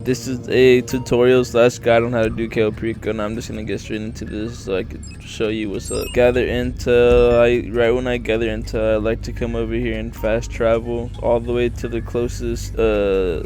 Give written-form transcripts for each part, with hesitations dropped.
This is a tutorial slash guide on how to do Cayo Perico, and I'm just gonna get straight into this so I could show you what's up. Gather intel. Right when I gather intel, I like to come over here and fast travel all the way to the closest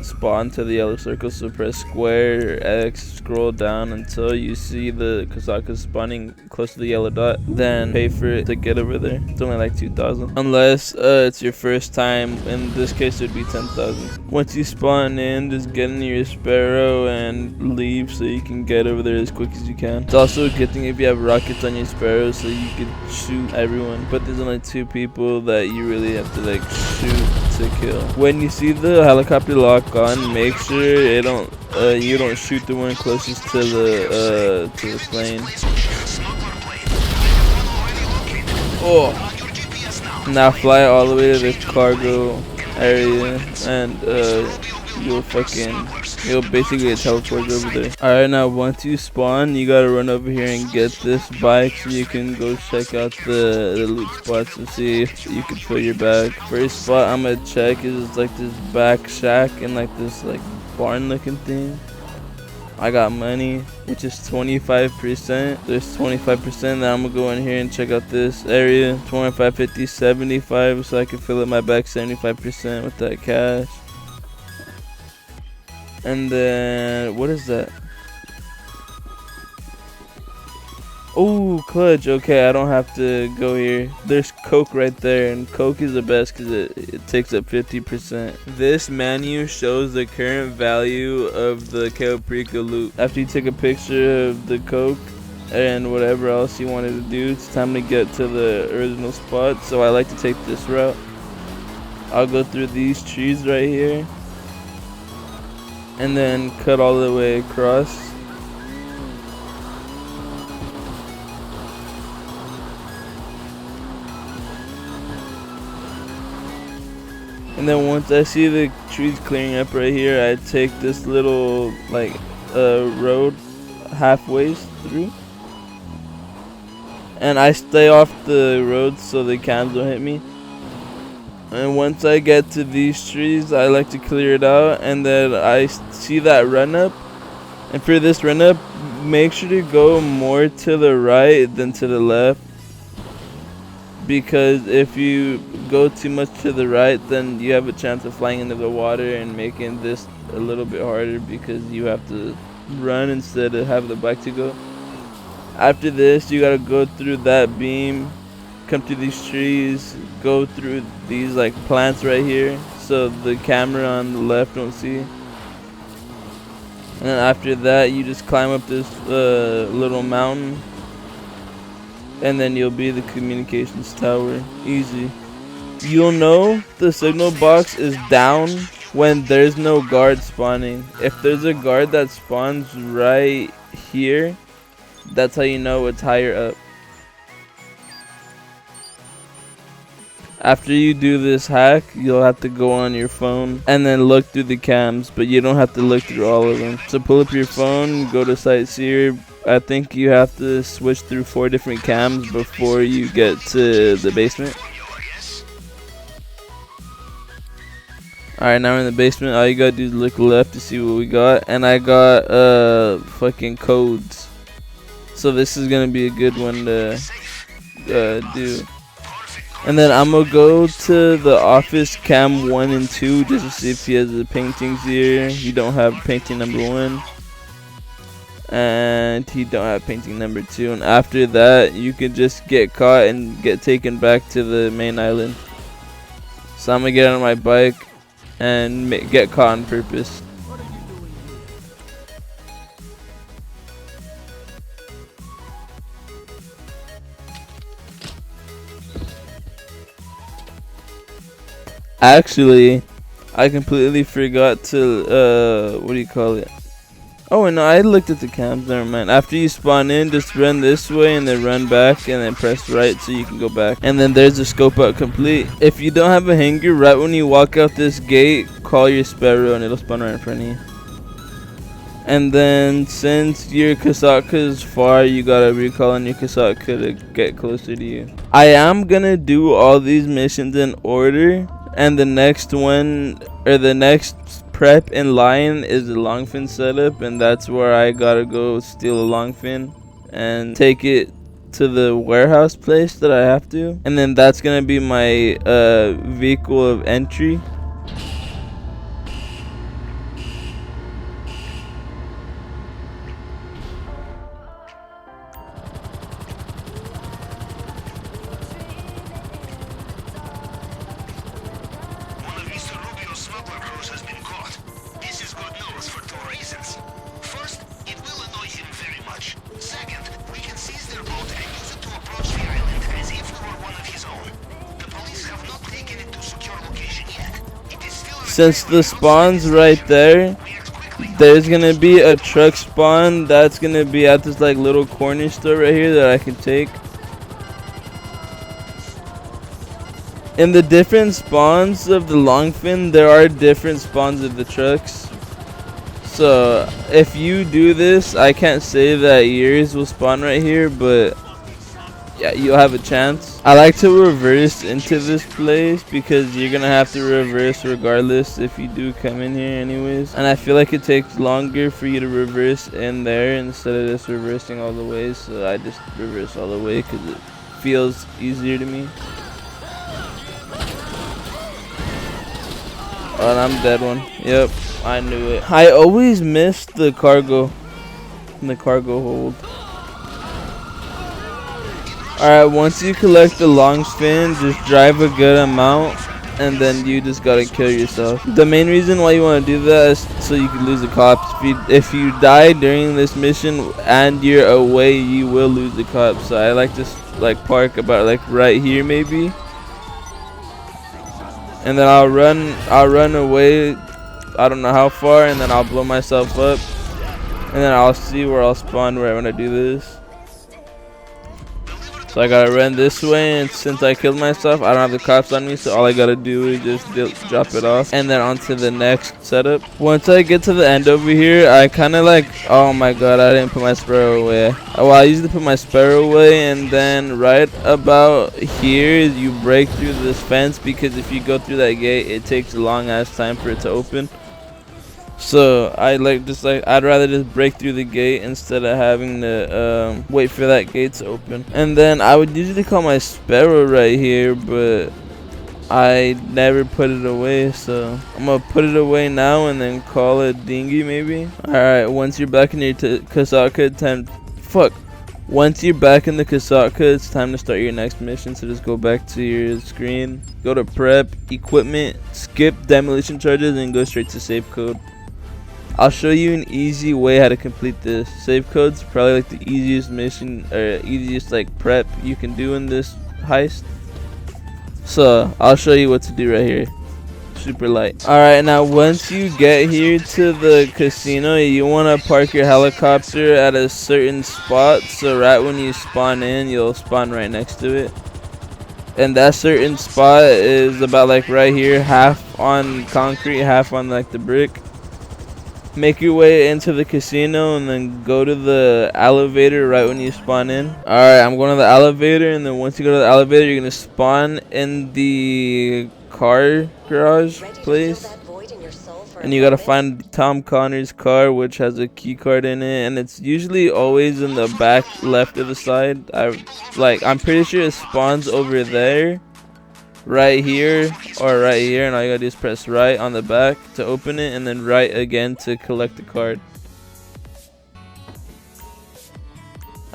spawn to the yellow circle. So press square or X, scroll down until you see the Kazaka spawning close to the yellow dot. Then pay for it to get over there. It's only like 2,000, unless it's your first time. In this case, it would be 10,000. Once you spawn in, just get in your sparrow and leave so you can get over there as quick as you can. It's also a good thing if you have rockets on your sparrow so you can shoot everyone, but there's only 2 people that you really have to like shoot to kill. When you see the helicopter lock on, make sure you don't shoot the one closest to the plane. Oh, now fly all the way to the cargo area and you'll basically get teleported over there. Alright, now once you spawn, you gotta run over here and get this bike so you can go check out the loot spots to see if you can fill your bag. First spot I'm gonna check is like this back shack and like this like barn looking thing. I got money, which is 25%. There's 25%. Then I'm gonna go in here and check out this area. 25, 50, 75, so I can fill up my bag 75% with that cash. And then what is that? Oh, clutch. Okay, I don't have to go here. There's Coke right there, and Coke is the best because it takes up 50%. This menu shows the current value of the Cayo Perico loot. After you take a picture of the Coke and whatever else you wanted to do, it's time to get to the original spot. So I like to take this route. I'll go through these trees right here and then cut all the way across. And then once I see the trees clearing up right here, I take this little like road halfway through, and I stay off the road so the cams don't hit me. And once I get to these trees, I like to clear it out, and then I see that run up. And for this run up, make sure to go more to the right than to the left, because if you go too much to the right, then you have a chance of flying into the water and making this a little bit harder because you have to run instead of have the bike to go. After this, you gotta go through that beam, come to these trees, go through these like plants right here so the camera on the left don't see. And then after that, you just climb up this little mountain, and then you'll be the communications tower. Easy. You'll know the signal box is down when there's no guard spawning. If there's a guard that spawns right here, that's how you know it's higher up. After you do this hack, you'll have to go on your phone and then look through the cams, but you don't have to look through all of them. So pull up your phone, go to Sightseer. I think you have to switch through 4 different cams before you get to the basement. Alright, now we're in the basement. All you gotta do is look left to see what we got. And I got fucking codes. So this is gonna be a good one to do. And then I'm gonna go to the office cam 1 and 2 just to see if he has the paintings here. You don't have painting number 1. And he don't have painting number 2. And after that, you can just get caught and get taken back to the main island. So I'm gonna get on my bike and get caught on purpose. Actually, I completely forgot to what do you call it? Oh, and no, I looked at the cams. Never mind. After you spawn in, just run this way and then run back and then press right so you can go back. And then there's the scope out complete. If you don't have a hanger, right when you walk out this gate, call your sparrow and it'll spawn right in front of you. And then since your Kasaka is far, you gotta recall on your Kasaka to get closer to you. I am gonna do all these missions in order, and the next one or the next prep in line is the longfin setup, and that's where I gotta go steal a longfin and take it to the warehouse place that I have to, and then that's gonna be my vehicle of entry. Since the spawn's right there, there's gonna be a truck spawn that's gonna be at this like little corner store right here that I can take. In the different spawns of the longfin, there are different spawns of the trucks. So if you do this, I can't say that yours will spawn right here, but yeah, you'll have a chance. I like to reverse into this place because you're gonna have to reverse regardless if you do come in here anyways, and I feel like it takes longer for you to reverse in there instead of just reversing all the way, so I just reverse all the way because it feels easier to me. Oh, and I'm dead one. Yep, I knew it. I always miss the cargo hold. Alright, once you collect the longfin, just drive a good amount, and then you just gotta kill yourself. The main reason why you want to do that is so you can lose the cops. If you die during this mission and you're away, you will lose the cops. So I like to like park about like right here maybe, and then I'll run away. I don't know how far, and then I'll blow myself up, and then I'll see where I'll spawn right when I do this. So I gotta run this way, and since I killed myself, I don't have the cops on me, so all I gotta do is just drop it off and then onto the next setup. Once I get to the end over here, I kind of like, oh my god, I didn't put my sparrow away. Well, I usually put my sparrow away, and then right about here you break through this fence, because if you go through that gate, it takes a long ass time for it to open. So I'd rather just break through the gate instead of having to wait for that gate to open. And then I would usually call my sparrow right here, but I never put it away, so I'm gonna put it away now and then call it dinghy maybe. Alright, once you're back in your Kasatka, once you're back in the Kasatka, it's time to start your next mission. So just go back to your screen, go to prep, equipment, skip demolition charges, and go straight to save code. I'll show you an easy way how to complete this. Save code's probably like the easiest mission, or easiest like prep you can do in this heist. So I'll show you what to do right here. Super light. Alright, now once you get here to the casino, you want to park your helicopter at a certain spot, so right when you spawn in, you'll spawn right next to it. And that certain spot is about like right here, half on concrete, half on like the brick. Make your way into the casino and then go to the elevator right when you spawn in. Alright, I'm going to the elevator, and then once you go to the elevator, you're going to spawn in the car garage place. And you got to find Tom Connor's car, which has a key card in it, and it's usually always in the back left of the side. I'm pretty sure it spawns over there, right here or right here, and all you gotta do is press right on the back to open it, and then right again to collect the card.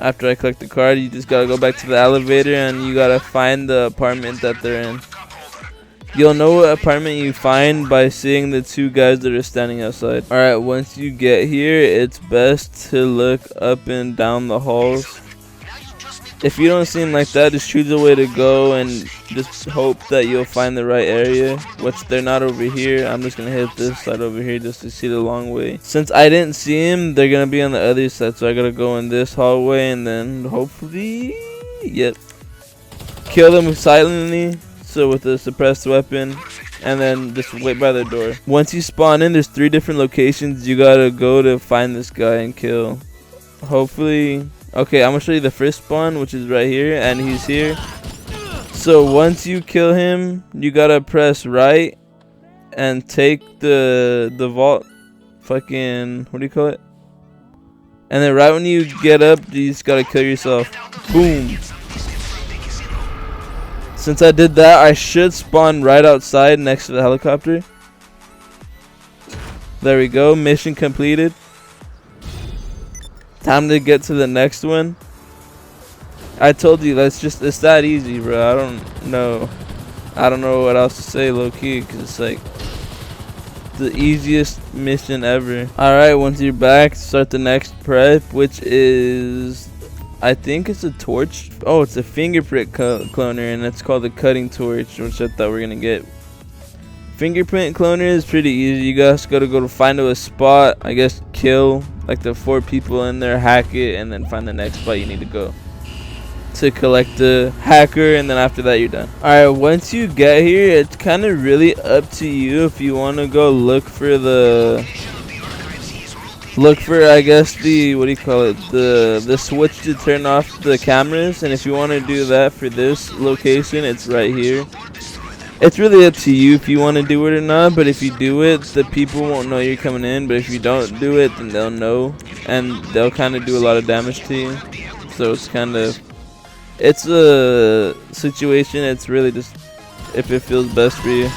After I collect the card, you just gotta go back to the elevator and you gotta find the apartment that they're in. You'll know what apartment you find by seeing the two guys that are standing outside. Alright, once you get here, it's best to look up and down the halls. If you don't seem like that, just choose a way to go and just hope that you'll find the right area, which they're not over here. I'm just going to hit this side over here just to see the long way. Since I didn't see him, they're going to be on the other side, so I got to go in this hallway and then hopefully, yep, kill them silently, so with a suppressed weapon, and then just wait by the door. Once you spawn in, there's 3 different locations you got to go to find this guy and kill. Hopefully... Okay, I'm gonna show you the first spawn, which is right here, and he's here. So once you kill him, you gotta press right and take the vault. Fucking, what do you call it? And then right when you get up, you just gotta kill yourself. Boom. Since I did that, I should spawn right outside next to the helicopter. There we go. Mission completed. Time to get to the next one. I told you, it's that easy, bro. I don't know what else to say, low key, cause it's like the easiest mission ever. All right, once you're back, start the next prep, which is, I think it's a torch. Oh, it's a fingerprint cloner, and it's called the cutting torch, which I thought we were gonna get. Fingerprint cloner is pretty easy. You guys gotta go to find a spot, I guess kill like the 4 people in there, hack it, and then find the next spot you need to go to collect the hacker, and then after that you're done. Alright, once you get here, it's kind of really up to you if you want to go look for I guess the, what do you call it, the switch to turn off the cameras. And if you want to do that for this location, it's right here. It's really up to you if you want to do it or not, but if you do it, the people won't know you're coming in. But if you don't do it, then they'll know, and they'll kind of do a lot of damage to you. So it's kind of, it's a situation, it's really just if it feels best for you.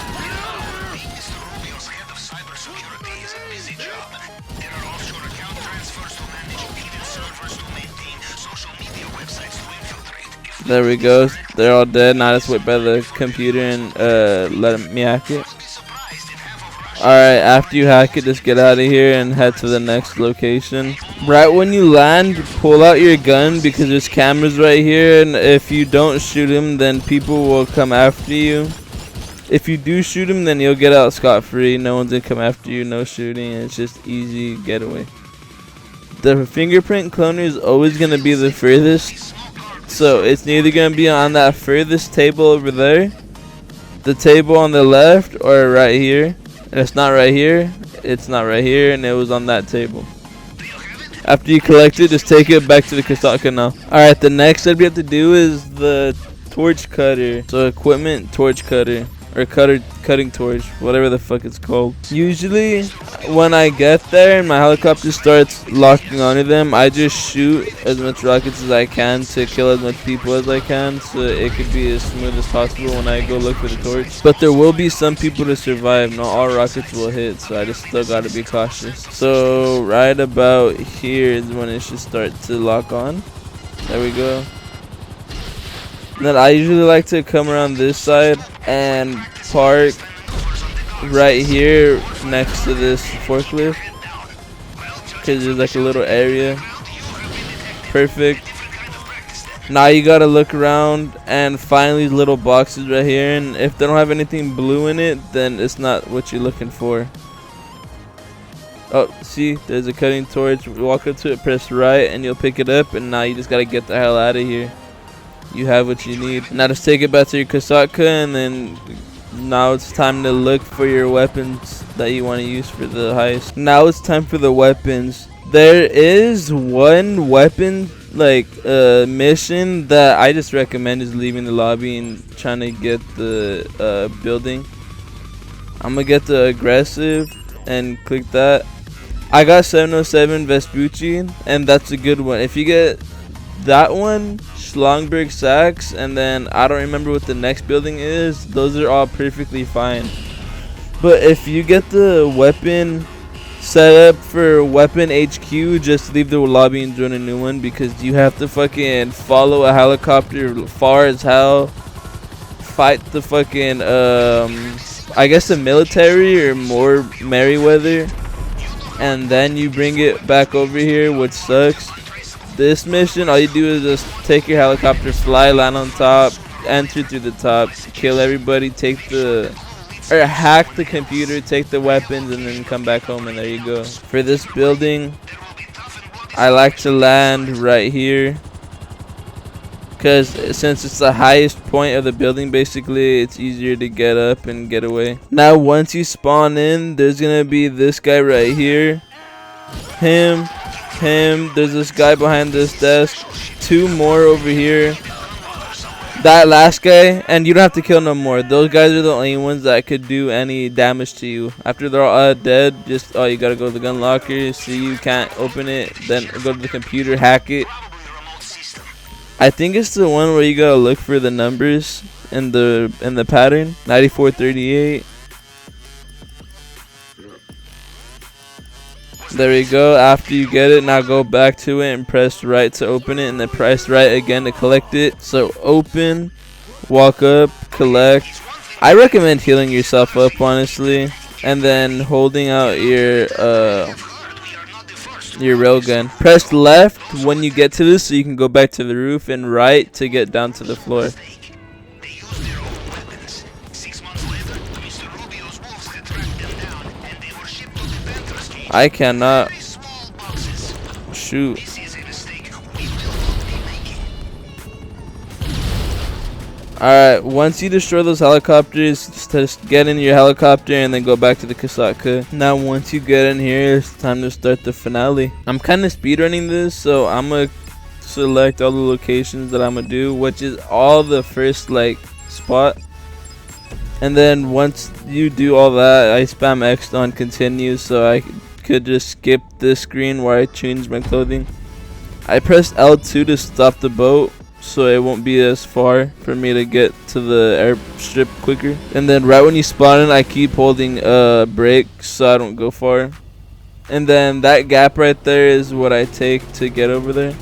There we go. They're all dead. Now let's wait by the computer and let me hack it. Alright, after you hack it, just get out of here and head to the next location. Right when you land, pull out your gun because there's cameras right here, and if you don't shoot him, then people will come after you. If you do shoot him, then you'll get out scot-free. No one's gonna come after you, no shooting, it's just easy getaway. The fingerprint cloner is always gonna be the furthest, so it's either gonna be on that furthest table over there, the table on the left, or right here. And it's not right here, it's not right here, and it was on that table. After you collect it, just take it back to the Kasaka now. Alright, the next step you have to do is the torch cutter. So equipment torch cutter, or cutting torch, whatever the fuck it's called. Usually when I get there and my helicopter starts locking onto them, I just shoot as much rockets as I can to kill as much people as I can, so it could be as smooth as possible when I go look for the torch. But there will be some people to survive. Not all rockets will hit, so I just still gotta be cautious. So right about here is when it should start to lock on. There we go. Then I usually like to come around this side and park right here next to this forklift because there's like a little area. Perfect. Now you gotta look around and find these little boxes right here, and if they don't have anything blue in it, then it's not what you're looking for. Oh, see, there's a cutting torch. Walk up to it, press right, and you'll pick it up, and now you just gotta get the hell out of here. You have what you need. Now just take it back to your Kasaka, and then now it's time to look for your weapons that you want to use for the heist. Now it's time for the weapons. There is one weapon mission that I just recommend is leaving the lobby and trying to get the building. I'm gonna get the aggressive and click that. I got 707 Vespucci, and that's a good one. If you get that one, Schlongberg Sachs, and then I don't remember what the next building is, those are all perfectly fine. But if you get the weapon set up for weapon HQ, just leave the lobby and join a new one, because you have to fucking follow a helicopter far as hell, fight the fucking I guess the military or more Merryweather, and then you bring it back over here, which sucks. This mission, all you do is just take your helicopter, fly, land on top, enter through the top, kill everybody, hack the computer, take the weapons, and then come back home, and there you go. For this building, I like to land right here, because since it's the highest point of the building, basically, it's easier to get up and get away. Now, once you spawn in, there's gonna be this guy right here, him, there's this guy behind this desk, 2 more over here, That last guy, and you don't have to kill no more. Those guys are the only ones that could do any damage to you. After they're all dead, just you gotta go to the gun locker. See, you can't open it. Then go to the computer, hack it. I think it's the one where you gotta look for the numbers in the pattern. 9438. There we go. After you get it, now go back to it and press right to open it, and then press right again to collect it. So open, walk up, collect. I recommend healing yourself up, honestly, and then holding out your railgun. Press left when you get to this so you can go back to the roof, and right to get down to the floor. I cannot shoot. Alright, once you destroy those helicopters, just get in your helicopter and then go back to the Kasaka. Now once you get in here, it's time to start the finale. I'm kind of speedrunning this, so I'm going to select all the locations that I'm going to do, which is all the first spot. And then once you do all that, I spam X on continue, so I could just skip this screen where I change my clothing. I pressed L2 to stop the boat, so it won't be as far for me to get to the airstrip quicker. And then right when you spawn in, I keep holding brake so I don't go far. And then that gap right there is what I take to get over there.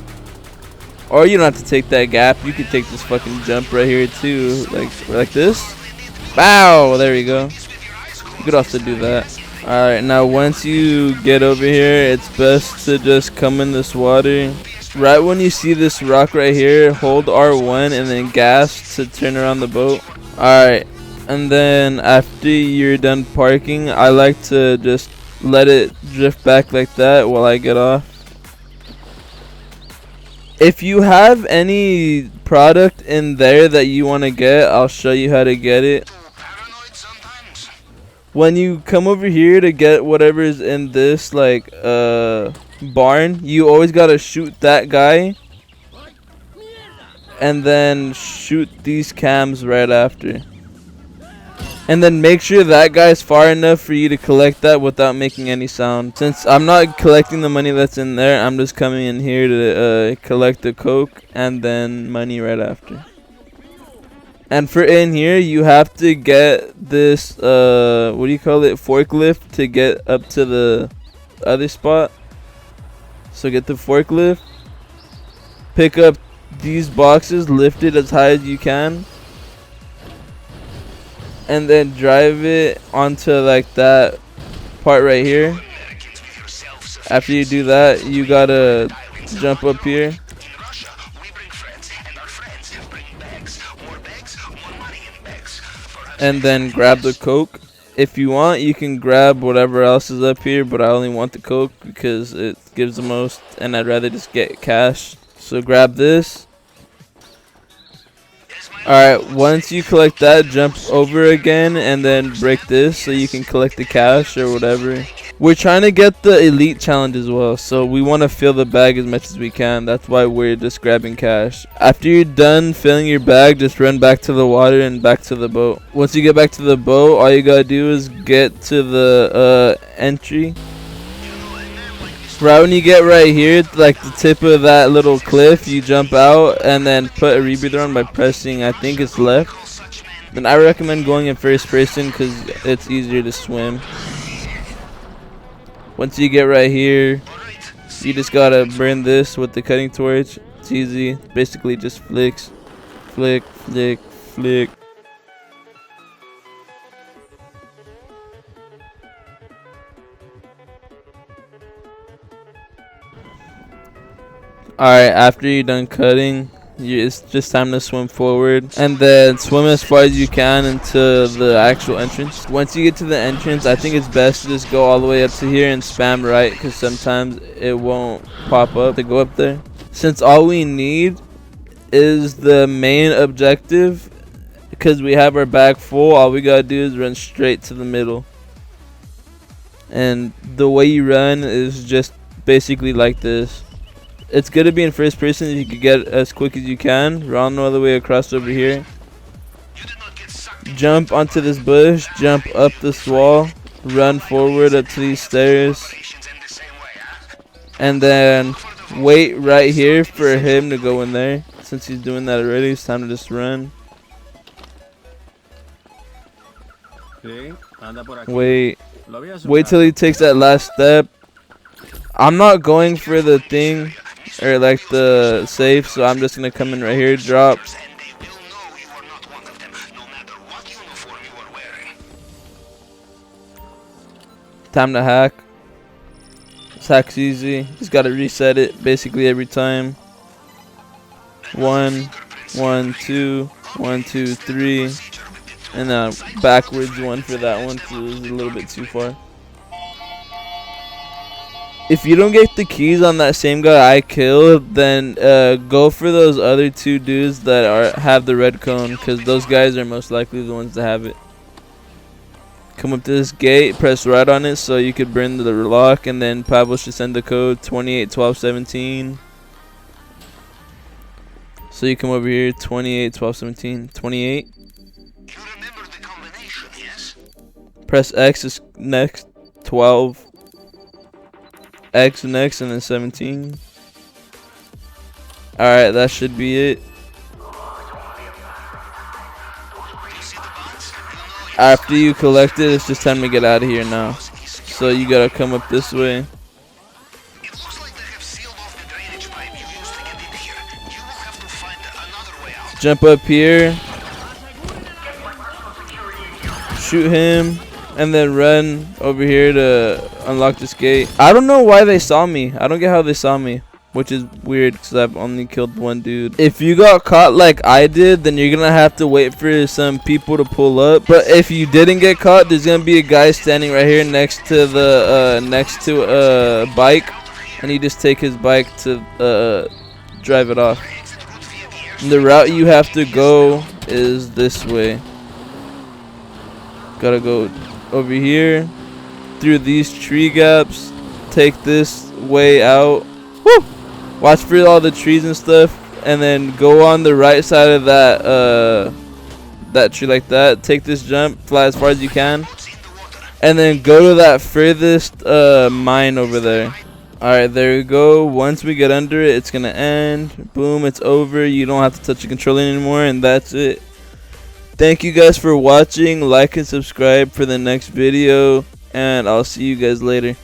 Or you don't have to take that gap, you can take this fucking jump right here too, like this. Bow, there we go. You could also do that. Alright, now once you get over here, it's best to just come in this water. Right when you see this rock right here, hold R1 and then gas to turn around the boat. Alright, and then after you're done parking, I like to just let it drift back like that while I get off. If you have any product in there that you want to get, I'll show you how to get it. When you come over here to get whatever's in this barn, you always gotta shoot that guy and then shoot these cams right after, and then make sure that guy's far enough for you to collect that without making any sound. Since I'm not collecting the money that's in there, I'm just coming in here to collect the coke and then money right after. And for in here, you have to get this, what do you call it, forklift to get up to the other spot. So get the forklift, pick up these boxes, lift it as high as you can, and then drive it onto that part right here. After you do that, you gotta jump up here. And then grab the coke. If you want, you can grab whatever else is up here, but I only want the coke because it gives the most, and I'd rather just get cash. So grab this. Alright, once you collect that, jump over again and then break this so you can collect the cash or whatever. We're trying to get the elite challenge as well, so we want to fill the bag as much as we can. That's why we're just grabbing cash. After you're done filling your bag, just run back to the water and back to the boat. Once you get back to the boat, all you gotta do is get to the entry. Right when you get right here, the tip of that little cliff, you jump out and then put a rebreather on by pressing, I think it's left. Then I recommend going in first person because it's easier to swim. Once you get right here, you just gotta burn this with the cutting torch. It's easy. Basically just flicks, flick, flick, flick. Alright, after you're done cutting, it's just time to swim forward and then swim as far as you can into the actual entrance. Once you get to the entrance, I think it's best to just go all the way up to here and spam right because sometimes it won't pop up to go up there. Since all we need is the main objective, because we have our bag full, all we gotta do is run straight to the middle. And the way you run is just basically like this. It's good to be in first person. You can get as quick as you can. Run all the way across over here. Jump onto this bush. Jump up this wall. Run forward up to these stairs. And then wait right here for him to go in there. Since he's doing that already, it's time to just run. Wait till he takes that last step. I'm not going for the thing or like the safe, so I'm just gonna come in right here, drop. Time to hack. This hack's easy. Just gotta reset it basically every time. 1, 1, 2, 1, 2, 3. And backwards one for that one, so it was a little bit too far. If you don't get the keys on that same guy I killed, then go for those other 2 dudes that have the red cone, because those guys are most likely the ones to have it. Come up to this gate, press right on it so you could burn the lock, and then Pablo should send the code 281217. So you come over here, 281217, 28. Press X is next, 12. X next, and then 17. Alright, that should be it. After you collect it, it's just time to get out of here now. So you gotta come up this way. Jump up here. Shoot him. And then run over here to unlock this gate. I don't know why they saw me. I don't get how they saw me, which is weird because I've only killed 1 dude. If you got caught like I did, then you're gonna have to wait for some people to pull up. But if you didn't get caught, there's gonna be a guy standing right here next to a bike, and you just take his bike to drive it off. And the route you have to go is this way. Gotta go over here through these tree gaps, take this way out. Woo! Watch for all the trees and stuff, and then go on the right side of that tree like that. Take this jump, fly as far as you can, and then go to that furthest mine over there. Alright, there we go. Once we get under it, it's gonna end. Boom, it's over. You don't have to touch the controller anymore, and that's it. Thank you guys for watching. Like and subscribe for the next video, and I'll see you guys later.